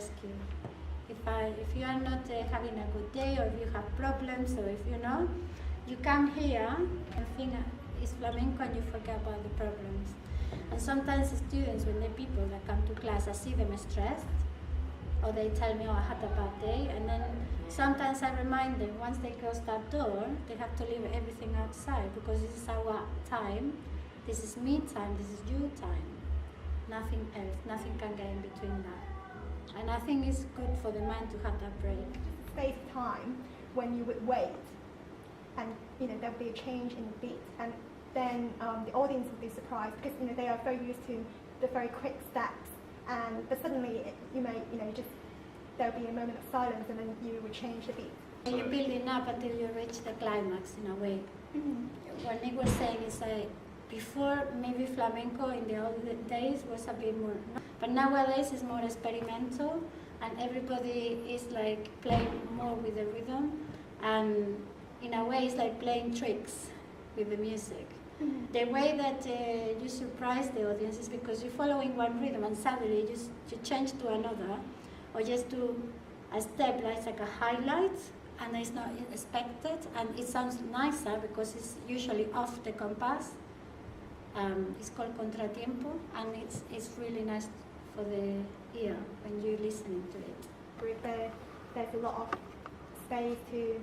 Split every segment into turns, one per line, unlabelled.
rescue. If you are not having a good day, or if you have problems, or if you come here and think it's flamenco and you forget about the problems. And sometimes the students, when the people that come to class, I see them stressed, or they tell me, oh, I had a bad day, and then sometimes I remind them, once they close that door, they have to leave everything outside, because this is our time, this is me time, this is you time. Nothing else, nothing can get in between that. And I think it's good for the mind to have that break.
Space time when you would wait, and there would be a change in the beat, and then the audience would be surprised, because they are very used to the very quick steps, but suddenly there'll be a moment of silence, and then you would change the beat.
And you're building up until you reach the climax in a way. Mm-hmm. What Nick was saying is before, maybe flamenco in the old days was a bit more, but nowadays it's more experimental, and everybody is like playing more with the rhythm, and in a way it's like playing tricks with the music. Mm-hmm. The way that you surprise the audience is because you're following one rhythm and suddenly you change to another, or just do a step like a highlight, and it's not expected, and it sounds nicer because it's usually off the compass. It's called contratiempo, and it's really nice for the ear when you're listening to it.
There's a lot of space to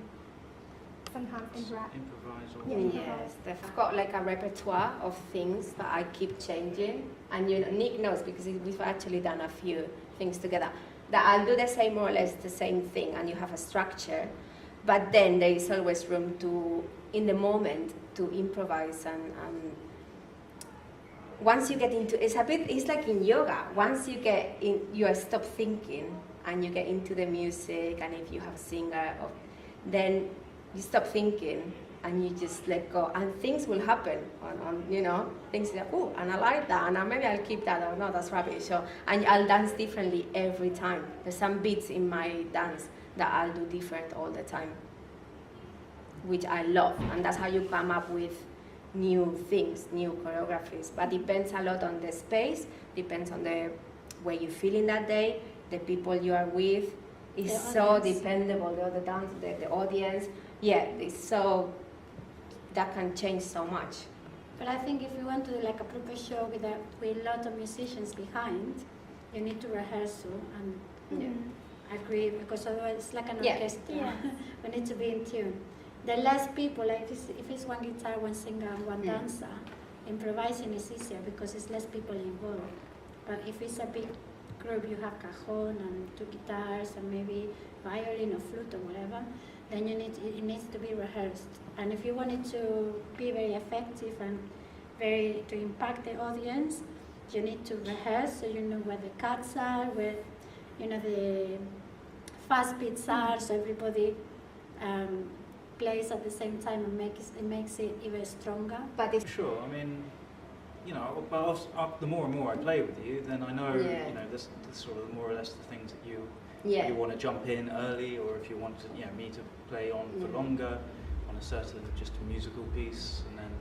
sometimes interact.
Improvise.
Yeah,
yes, I've got like a repertoire of things that I keep changing, and Nick knows, because we've actually done a few things together, that I'll do the same, more or less the same thing, and you have a structure, but then there is always room to, in the moment, to improvise, and once you get into, it's like in yoga, once you get in, you stop thinking, and you get into the music, and if you have a singer, then you stop thinking, and you just let go, and things will happen on things like, oh, and I like that, and maybe I'll keep that, or no, that's rubbish, and I'll dance differently every time. There's some beats in my dance that I'll do different all the time, which I love, and that's how you come up with new things, new choreographies, but depends a lot on the space, depends on the way you feel in that day, the people you are with, it's so dependable, the dance, the audience, it's so, that can change so much.
But I think if you want to do like a proper show with a lot of musicians behind, you need to rehearse, and agree, because otherwise it's like an orchestra. Yeah. We need to be in tune. The less people, like if it's one guitar, one singer, and one dancer, improvising is easier because it's less people involved. But if it's a big group, you have cajon and two guitars and maybe violin or flute or whatever, then it needs to be rehearsed. And if you want it to be very effective and to impact the audience, you need to rehearse, so you know where the cuts are, where the fast beats are, so everybody plays at the same time, and it makes it even stronger.
But it's sure, I mean, but the more and more I play with you, then I know, this sort of more or less the things that you want to jump in early, or if you want to, me to play on for longer on a certain just a musical piece, and then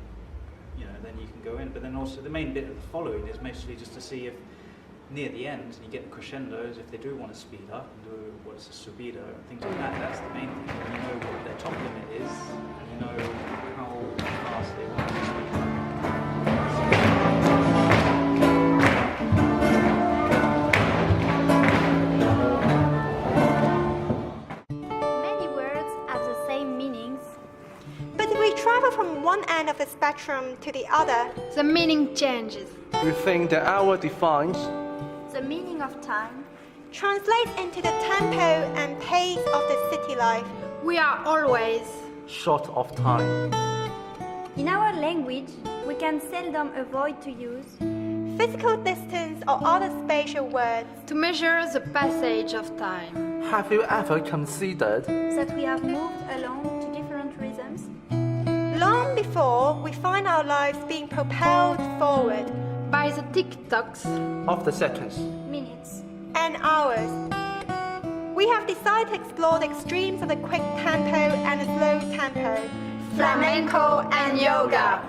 then you can go in. But then also the main bit of the following is mostly just to see if near the end you get the crescendos, if they do want to speed up and do what's a subida and things like that. That's the main thing. You know what their top limit is, and you know how fast they want to speed up.
Many words have the same meanings, but if we travel from one end of the spectrum to the other,
the meaning changes.
We think the hour defines
the meaning of time, translates into the tempo and pace of the city life.
We are always
short of time.
In our language, we can seldom avoid to use physical distance or other spatial words
to measure the passage of time.
Have you ever considered
that we have moved along to different rhythms long before we find our lives being propelled forward
by the tick-tocks
of the seconds,
minutes, and hours? We have decided to explore the extremes of the quick tempo and the slow tempo,
flamenco and yoga.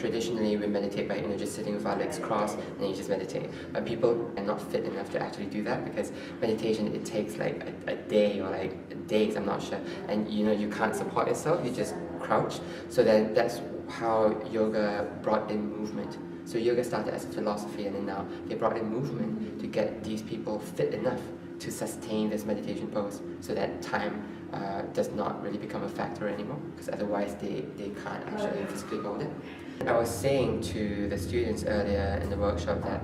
traditionally we meditate by just sitting with our legs crossed and then you just meditate. But people are not fit enough to actually do that, because meditation, it takes like a day or like days, I'm not sure, and you can't support yourself, you just crouch. So then that's how yoga brought in movement. So yoga started as a philosophy, and then now they brought in movement to get these people fit enough to sustain this meditation pose, so that time does not really become a factor anymore, because otherwise they can't actually physically hold it. I was saying to the students earlier in the workshop that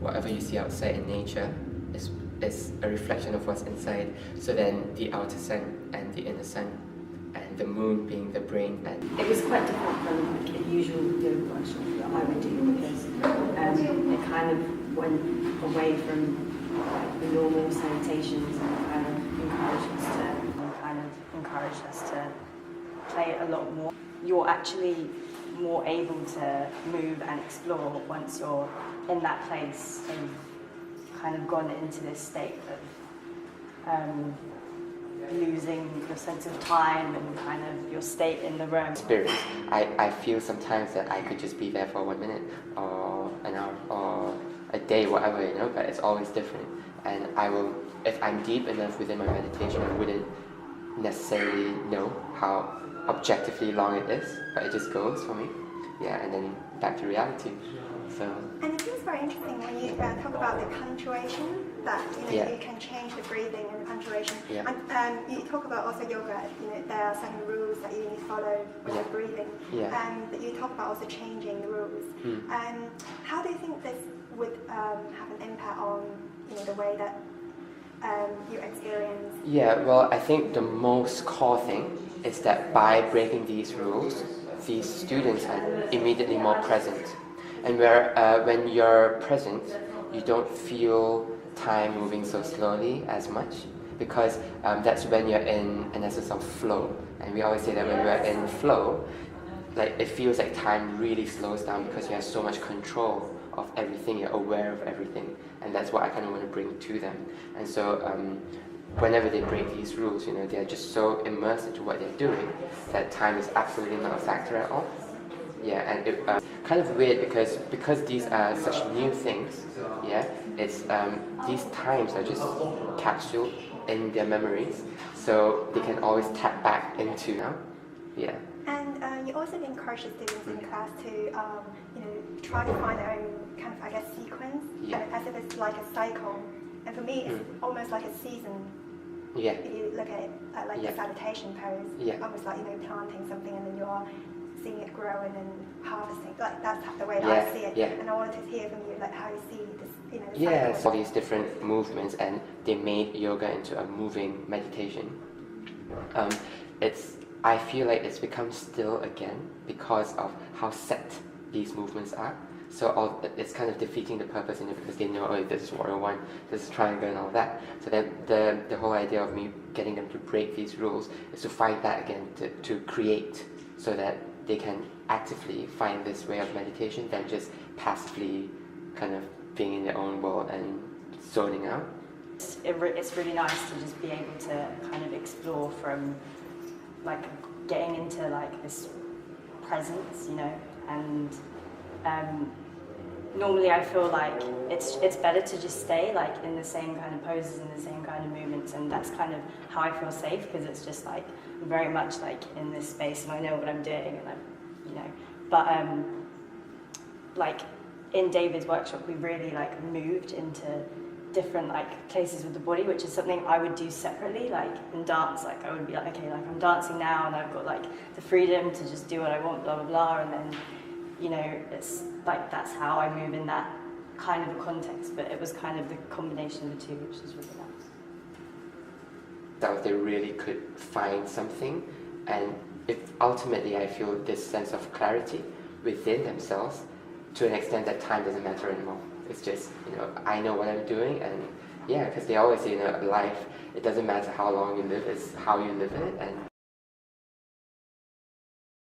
whatever you see outside in nature is a reflection of what's inside. So then the outer sun and the inner sun, and the moon being the brain. And
it was quite different from like a usual yoga workshop that I would do, because it kind of went away from the normal salutations and kind of encouraged us to play a lot more. You're actually more able to move and explore once you're in that place and kind of gone into this state of losing your sense of time and kind of your state in the room.
Experience. I feel sometimes that I could just be there for 1 minute or an hour or a day, whatever, but it's always different. And I will, if I'm deep enough within my meditation, I wouldn't necessarily know how objectively long it is, but it just goes for me. Yeah, and then back to reality. So.
And it seems very interesting when you talk about the punctuation, that you can change the breathing and the punctuation.
Yeah.
And you talk about also yoga, there are certain rules that you need to follow with your breathing.
Yeah.
And you talk about also changing the rules. How do you think this would have an impact on the way that you experience?
Yeah, well, I think the most core thing is that by breaking these rules, these students are immediately more present. And when you're present, you don't feel time moving so slowly as much, because that's when you're in an essence of flow. And we always say that when we're in flow, like it feels like time really slows down because you have so much control of everything, you're aware of everything. And that's what I kind of want to bring to them. And so whenever they break these rules, they're just so immersed into what they're doing that time is absolutely not a factor at all. Yeah, and it kind of weird because these are such new things. Yeah, it's these times are just capsuled in their memories, so they can always tap back into now. Yeah.
And you also encourage the students in class to try to find their own kind of, I guess, sequence, as if it's like a cycle. And for me, it's almost like a season.
Yeah.
If you look at it like the salutation pose, almost like planting something and then you are seeing it grow and then harvesting. Like that's the way that I see it.
Yeah.
And I wanted to hear from you like how you see this. The
yes, all these different movements, and they made yoga into a moving meditation. I feel like it's become still again because of how set these movements are. So it's kind of defeating the purpose in it, because they know, oh, this is warrior one, this is triangle and all that. So then the whole idea of me getting them to break these rules is to find that again, to create, so that they can actively find this way of meditation than just passively kind of being in their own world and zoning out.
It's really nice to just be able to kind of explore from like getting into like this presence, and normally I feel like it's better to just stay like in the same kind of poses and the same kind of movements, and that's kind of how I feel safe, because it's just like very much like in this space and I know what I'm doing, and but like in David's workshop we really like moved into different like places with the body, which is something I would do separately, like in dance. Like I would be like, okay, like I'm dancing now and I've got like the freedom to just do what I want, blah blah blah, and then it's like that's how I move in that kind of a context. But it was kind of the combination of the two, which is really nice.
That they really could find something, and ultimately I feel this sense of clarity within themselves, to an extent that time doesn't matter anymore. It's just, I know what I'm doing, and because they always say, life, it doesn't matter how long you live, it's how you live it, and